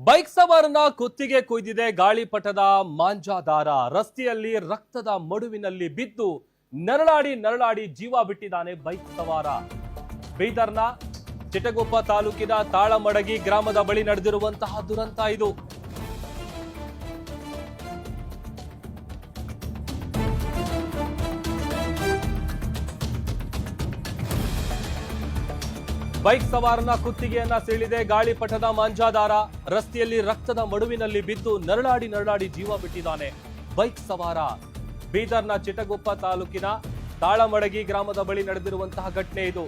Bike ಸವಾರನ ಕುತ್ತಿಗೆ ಕೊಯ್ದಿದೆ ಗಾಳಿಪಟದ ಮಾಂಜಾದಾರ. ರಸ್ತೆಯಲ್ಲಿ ರಕ್ತದ ಮಡುವಿನಲ್ಲಿ ಬಿದ್ದು ನರಳಾಡಿ ಜೀವ ಬಿಟ್ಟಿದ್ದಾನೆ ಬೈಕ್ ಸವಾರ. ಬೀದರ್ನ ಚಿಟಗುಪ್ಪ ತಾಲೂಕಿನ ತಾಳಮಡಗಿ ಗ್ರಾಮದ ಬಳಿ ನಡೆದಿರುವಂತಹ ದುರಂತ ಇದು. ಬೈಕ್ ಸವಾರನ ಕುತ್ತಿಗೆಯನ್ನ ಸೀಳಿದೆ ಗಾಳಿಪಟದ ಮಾಂಜಾದಾರ. ರಸ್ತೆಯಲ್ಲಿ ರಕ್ತದ ಮಡುವಿನಲ್ಲಿ ಬಿದ್ದು ನರಳಾಡಿ ಜೀವ ಬಿಟ್ಟಿದ್ದಾನೆ ಬೈಕ್ ಸವಾರ. ಬೀದರ್ನ ಚಿಟಗುಪ್ಪ ತಾಲೂಕಿನ ತಾಳಮಡಗಿ ಗ್ರಾಮದ ಬಳಿ ನಡೆದಿರುವಂತಹ ಘಟನೆ ಇದು.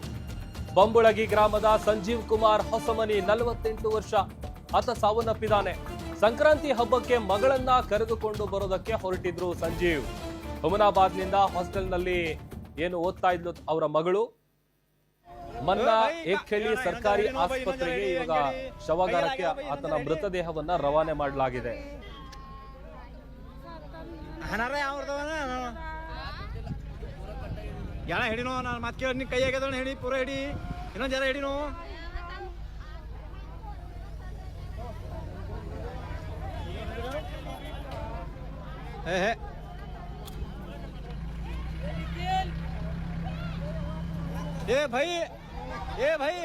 ಬಂಬುಳಗಿ ಗ್ರಾಮದ ಸಂಜೀವ್ ಕುಮಾರ್ ಹೊಸಮನಿ 48 ವರ್ಷ ಆತ ಸಾವನ್ನಪ್ಪಿದ್ದಾನೆ. ಸಂಕ್ರಾಂತಿ ಹಬ್ಬಕ್ಕೆ ಮಗಳನ್ನ ಕರೆದುಕೊಂಡು ಬರೋದಕ್ಕೆ ಹೊರಟಿದ್ರು ಸಂಜೀವ್. ಹುಮನಾಬಾದ್ನಿಂದ ಹಾಸ್ಟೆಲ್ನಲ್ಲಿ ಏನು ಓದ್ತಾ ಇದ್ಲು ಅವರ ಮಗಳು. ಮನ್ನಾ ಏಕ್ಹಳ್ಳಿ ಸರ್ಕಾರಿ ಆಸ್ಪತ್ರೆಗೆ ಇವಾಗ ಶವಾಗಾರಕ್ಕೆ ಆತನ ಮೃತದೇಹವನ್ನ ರವಾನೆ ಮಾಡಲಾಗಿದೆ. ಜನ ಹಿಡಿನೋ ನಾನು ಮಾತು ಕೇಳಿ ನಿನ್ ಕೈಯಾಗ ಹಿಡಿ ಪೂರ ಹಿಡಿ ಇನ್ನೊಂದು ಜನ ಹಿಡಿನೋ. ए भाई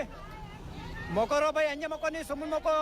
मोको रो भाई अंजे मोको नहीं सुमन मोको